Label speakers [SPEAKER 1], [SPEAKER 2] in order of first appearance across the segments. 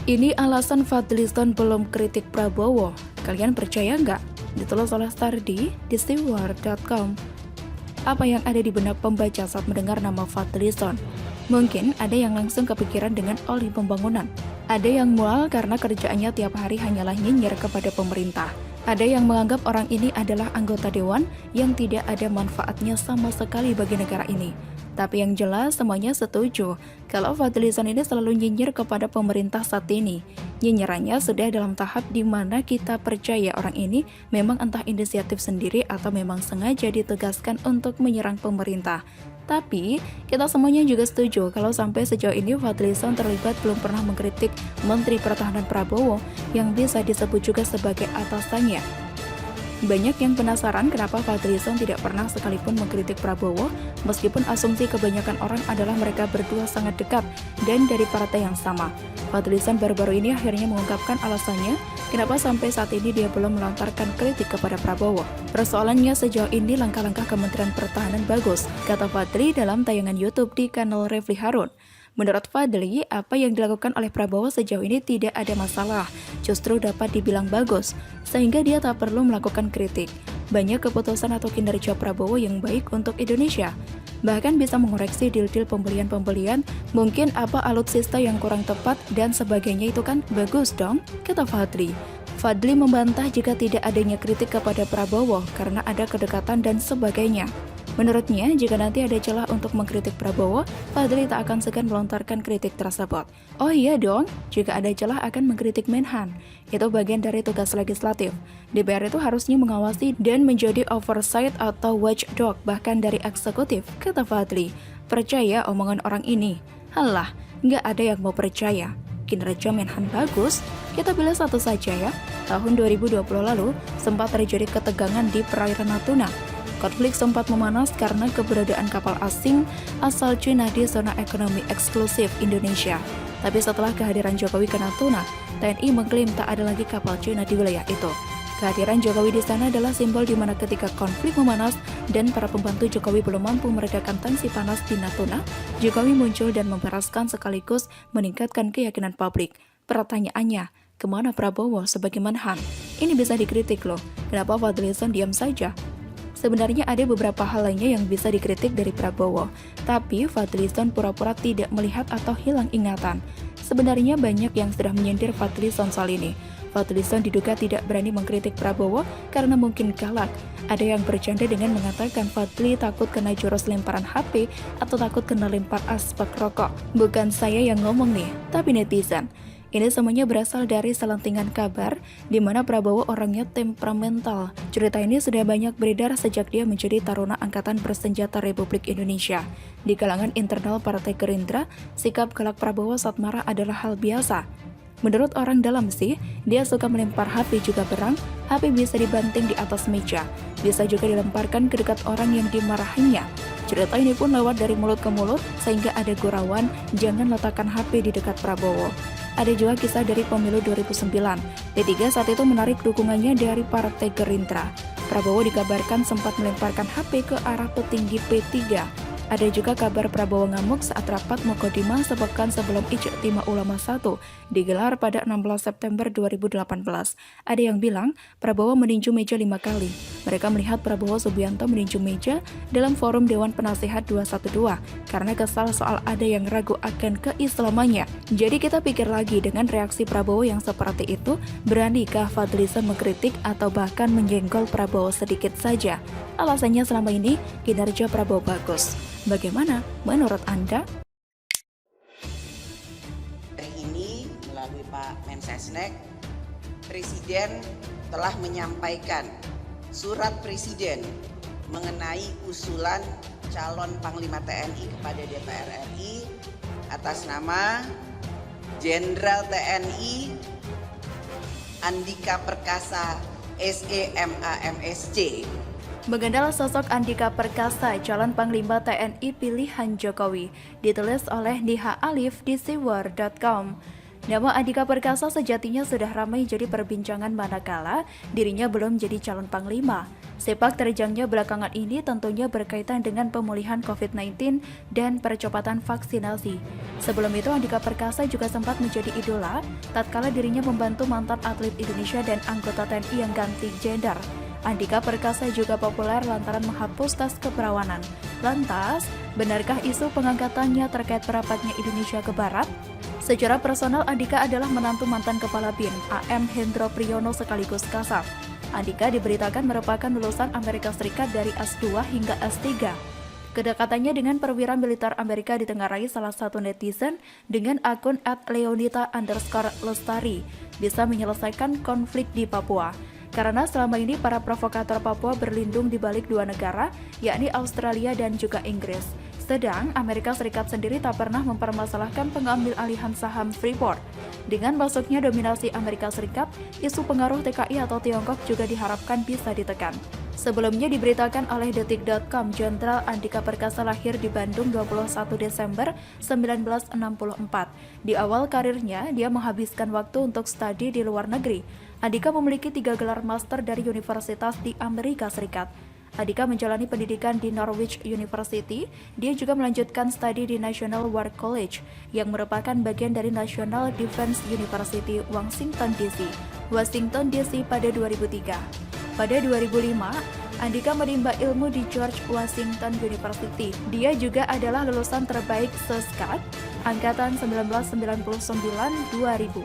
[SPEAKER 1] Ini alasan Fadlizon belum kritik Prabowo. Kalian percaya nggak? Ditulis oleh Stardi di steward.com. Apa yang ada di benak pembaca saat mendengar nama Fadlizon? Mungkin ada yang langsung kepikiran dengan oli pembangunan. Ada yang mual karena kerjaannya tiap hari hanyalah nyinyir kepada pemerintah. Ada yang menganggap orang ini adalah anggota dewan yang tidak ada manfaatnya sama sekali bagi negara ini. Tapi yang jelas semuanya setuju kalau Fadlizon ini selalu nyinyir kepada pemerintah saat ini. Nyinyirannya sudah dalam tahap di mana kita percaya orang ini memang entah inisiatif sendiri atau memang sengaja ditugaskan untuk menyerang pemerintah. Tapi kita semuanya juga setuju kalau sampai sejauh ini Fadlizon terlibat belum pernah mengkritik Menteri Pertahanan Prabowo yang bisa disebut juga sebagai atasannya. Banyak yang penasaran kenapa Fadlizon tidak pernah sekalipun mengkritik Prabowo, meskipun asumsi kebanyakan orang adalah mereka berdua sangat dekat dan dari partai yang sama. Fadlizon baru-baru ini akhirnya mengungkapkan alasannya kenapa sampai saat ini dia belum melontarkan kritik kepada Prabowo. Persoalannya sejauh ini langkah-langkah Kementerian Pertahanan bagus, kata Fadli dalam tayangan YouTube di kanal Refli Harun. Menurut Fadli, apa yang dilakukan oleh Prabowo sejauh ini tidak ada masalah, justru dapat dibilang bagus, sehingga dia tak perlu melakukan kritik. Banyak keputusan atau kinerja Prabowo yang baik untuk Indonesia. Bahkan bisa mengoreksi deal-deal pembelian-pembelian, mungkin apa alutsista yang kurang tepat dan sebagainya itu kan bagus dong, kata Fadli. Fadli membantah jika tidak adanya kritik kepada Prabowo karena ada kedekatan dan sebagainya. Menurutnya, jika nanti ada celah untuk mengkritik Prabowo, Fadli tak akan segan melontarkan kritik tersebut. Oh iya dong, jika ada celah akan mengkritik Menhan. Itu bagian dari tugas legislatif. DPR itu harusnya mengawasi dan menjadi oversight atau watchdog bahkan dari eksekutif, kata Fadli. Percaya omongan orang ini? Halah, nggak ada yang mau percaya. Kinerja Menhan bagus, kita pilih satu saja ya. Tahun 2020 lalu, sempat terjadi ketegangan di perairan Natuna. Konflik sempat memanas karena keberadaan kapal asing asal Cina di zona ekonomi eksklusif Indonesia. Tapi setelah kehadiran Jokowi ke Natuna, TNI mengklaim tak ada lagi kapal Cina di wilayah itu. Kehadiran Jokowi di sana adalah simbol di mana ketika konflik memanas dan para pembantu Jokowi belum mampu meredakan tensi panas di Natuna, Jokowi muncul dan memperaskan sekaligus meningkatkan keyakinan publik. Pertanyaannya, kemana Prabowo sebagai Menhan? Ini bisa dikritik loh, kenapa Fadlizon diam saja? Sebenarnya ada beberapa hal lainnya yang bisa dikritik dari Prabowo, tapi Fadlizon pura-pura tidak melihat atau hilang ingatan. Sebenarnya banyak yang sudah menyindir Fadlizon soal ini. Fadlizon diduga tidak berani mengkritik Prabowo karena mungkin galak. Ada yang bercanda dengan mengatakan Fadli takut kena jurus lemparan HP atau takut kena lempar asbak rokok. Bukan saya yang ngomong nih, tapi netizen. Ini semuanya berasal dari selentingan kabar di mana Prabowo orangnya temperamental. Cerita ini sudah banyak beredar sejak dia menjadi taruna Angkatan Bersenjata Republik Indonesia. Di kalangan internal Partai Gerindra, sikap galak Prabowo saat marah adalah hal biasa. Menurut orang dalam sih, dia suka melempar HP juga berang, HP bisa dibanting di atas meja, bisa juga dilemparkan ke dekat orang yang dimarahinya. Cerita ini pun lewat dari mulut ke mulut, sehingga ada gurauan, jangan letakkan HP di dekat Prabowo. Ada juga kisah dari pemilu 2009. P3 saat itu menarik dukungannya dari Partai Gerindra. Prabowo dikabarkan sempat melemparkan HP ke arah petinggi P3. Ada juga kabar Prabowo ngamuk saat rapat Mukodima sepekan sebelum Ijtima Ulama 1 digelar pada 16 September 2018. Ada yang bilang Prabowo meninju meja 5 kali. Mereka melihat Prabowo Subianto meninju meja dalam forum Dewan Penasehat 212 karena kesal soal ada yang ragu akan keislamannya. Jadi kita pikir lagi dengan reaksi Prabowo yang seperti itu, beranikah Fadlizon mengkritik atau bahkan menyenggol Prabowo sedikit saja? Alasannya selama ini kinerja Prabowo bagus. Bagaimana menurut Anda?
[SPEAKER 2] Hari ini melalui Pak Mensesnek, Presiden telah menyampaikan surat Presiden mengenai usulan calon Panglima TNI kepada DPR RI atas nama Jenderal TNI Andika Perkasa SEMAMSC.
[SPEAKER 1] Mengenal sosok Andika Perkasa, calon Panglima TNI pilihan Jokowi, ditulis oleh Niha Alif di steward.com. Nama Andika Perkasa sejatinya sudah ramai jadi perbincangan manakala dirinya belum jadi calon panglima. Sepak terjangnya belakangan ini tentunya berkaitan dengan pemulihan COVID-19 dan percepatan vaksinasi. Sebelum itu Andika Perkasa juga sempat menjadi idola tatkala dirinya membantu mantan atlet Indonesia dan anggota TNI yang ganti gender. Andika Perkasa juga populer lantaran menghapus tes keperawanan. Lantas, benarkah isu pengangkatannya terkait merapatnya Indonesia ke Barat? Secara personal, Andika adalah menantu mantan Kepala BIN, AM Hendro Priyono sekaligus Kasat. Andika diberitakan merupakan lulusan Amerika Serikat dari S2 hingga S3. Kedekatannya dengan perwira militer Amerika ditengarai salah satu netizen dengan akun @leonita_lestari bisa menyelesaikan konflik di Papua. Karena selama ini para provokator Papua berlindung di balik dua negara, yakni Australia dan juga Inggris. Sedang Amerika Serikat sendiri tak pernah mempermasalahkan pengambil alihan saham Freeport. Dengan masuknya dominasi Amerika Serikat, isu pengaruh TKI atau Tiongkok juga diharapkan bisa ditekan. Sebelumnya diberitakan oleh detik.com, Jenderal Andika Perkasa lahir di Bandung 21 Desember 1964. Di awal karirnya, dia menghabiskan waktu untuk studi di luar negeri. Andika memiliki 3 gelar master dari universitas di Amerika Serikat. Andika menjalani pendidikan di Norwich University. Dia juga melanjutkan studi di National War College, yang merupakan bagian dari National Defense University, Washington DC pada 2003. Pada 2005, Andika menimba ilmu di George Washington University. Dia juga adalah lulusan terbaik SESCAD Angkatan 1999-2000.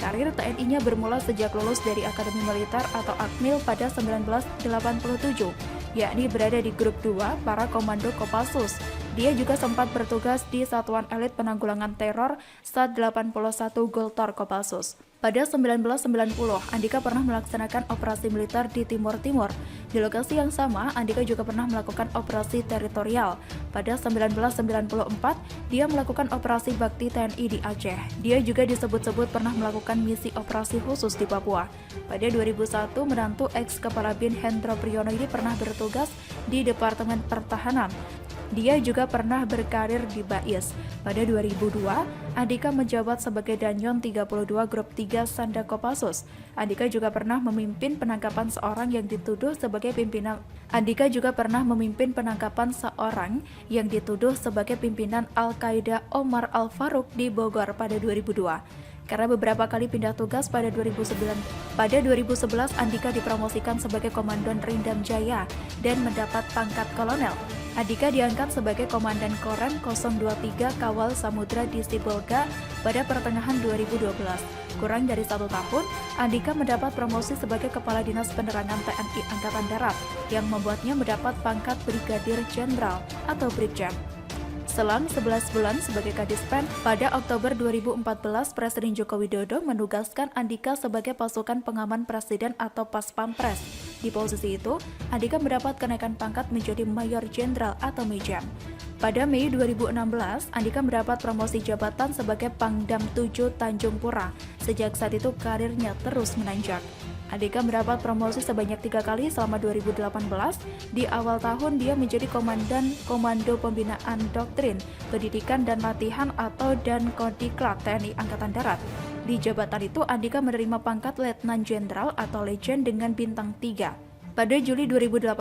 [SPEAKER 1] Karir TNI-nya bermula sejak lulus dari Akademi Militer atau AKMIL pada 1987, yakni berada di grup 2 para komando Kopassus. Dia juga sempat bertugas di Satuan Elit Penanggulangan Teror SAT 81 Goltar Kopassus. Pada 1990, Andika pernah melaksanakan operasi militer di Timur Timur. Di lokasi yang sama, Andika juga pernah melakukan operasi teritorial. Pada 1994, dia melakukan operasi bakti TNI di Aceh. Dia juga disebut-sebut pernah melakukan misi operasi khusus di Papua. Pada 2001, menantu ex-Kepala BIN Hendro Priyono ini pernah bertugas di Departemen Pertahanan. Dia juga pernah berkarir di BAIS. Pada 2002, Andika menjabat sebagai Danyon 32 Grup 3 Sanda Kopassus. Andika juga pernah memimpin penangkapan seorang yang dituduh sebagai pimpinan Al-Qaeda Omar Al-Faruq di Bogor pada 2002. Karena beberapa kali pindah tugas pada 2011, Andika dipromosikan sebagai Komandan Rindam Jaya dan mendapat pangkat kolonel. Andika diangkat sebagai Komandan Korem 023 Kawal Samudra di Sibolga pada pertengahan 2012. Kurang dari 1 tahun, Andika mendapat promosi sebagai Kepala Dinas Penerangan TNI Angkatan Darat yang membuatnya mendapat pangkat Brigadir Jenderal atau Brigjen. Selang 11 bulan sebagai Kadispen, pada Oktober 2014, Presiden Joko Widodo menugaskan Andika sebagai pasukan pengaman Presiden atau Paspampres. Di posisi itu, Andika mendapat kenaikan pangkat menjadi Mayor Jenderal atau Mejen. Pada Mei 2016, Andika mendapat promosi jabatan sebagai Pangdam 7 Tanjung Pura. Sejak saat itu, karirnya terus menanjak. Andika mendapat promosi sebanyak 3 kali selama 2018. Di awal tahun, dia menjadi Komandan Komando Pembinaan Doktrin, Pendidikan dan Latihan atau Dankodiklat TNI Angkatan Darat. Di jabatan itu, Andika menerima pangkat Letnan Jenderal atau Legend dengan bintang 3. Pada Juli 2018,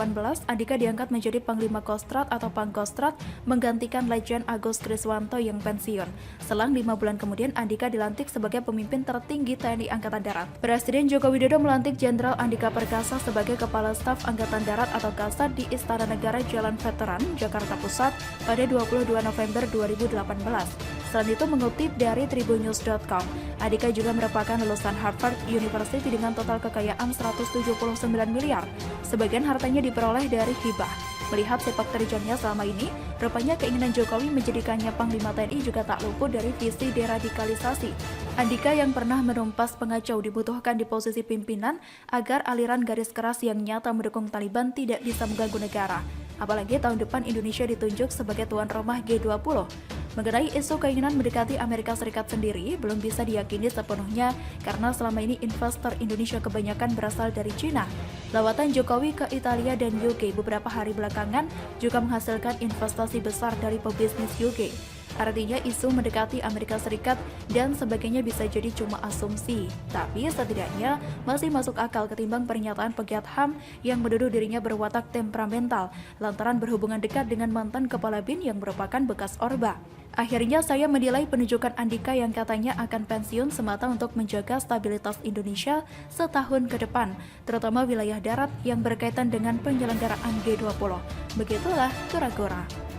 [SPEAKER 1] Andika diangkat menjadi Panglima Kostrat atau Pangkostrat, menggantikan Legend Agus Kriswanto yang pensiun. Selang 5 bulan kemudian, Andika dilantik sebagai pemimpin tertinggi TNI Angkatan Darat. Presiden Joko Widodo melantik Jenderal Andika Perkasa sebagai Kepala Staf Angkatan Darat atau Kasat di Istana Negara Jalan Veteran, Jakarta Pusat pada 22 November 2018. Selain itu, mengutip dari tribunnews.com, Andika juga merupakan lulusan Harvard University dengan total kekayaan 179 miliar. Sebagian hartanya diperoleh dari hibah. Melihat sepak terjangnya selama ini, rupanya keinginan Jokowi menjadikannya Panglima TNI juga tak luput dari visi deradikalisasi. Andika yang pernah menumpas pengacau dibutuhkan di posisi pimpinan agar aliran garis keras yang nyata mendukung Taliban tidak bisa mengganggu negara. Apalagi tahun depan Indonesia ditunjuk sebagai tuan rumah G20. Mengenai isu keinginan mendekati Amerika Serikat sendiri belum bisa diyakini sepenuhnya karena selama ini investor Indonesia kebanyakan berasal dari Cina. Lawatan Jokowi ke Italia dan UK beberapa hari belakangan juga menghasilkan investasi besar dari pebisnis UK. Artinya isu mendekati Amerika Serikat dan sebagainya bisa jadi cuma asumsi. Tapi setidaknya masih masuk akal ketimbang pernyataan pegiat HAM yang menuduh dirinya berwatak temperamental lantaran berhubungan dekat dengan mantan kepala BIN yang merupakan bekas Orba. Akhirnya saya menilai penunjukan Andika yang katanya akan pensiun semata untuk menjaga stabilitas Indonesia setahun ke depan, terutama wilayah darat yang berkaitan dengan penyelenggaraan G20. Begitulah Gora-Gora.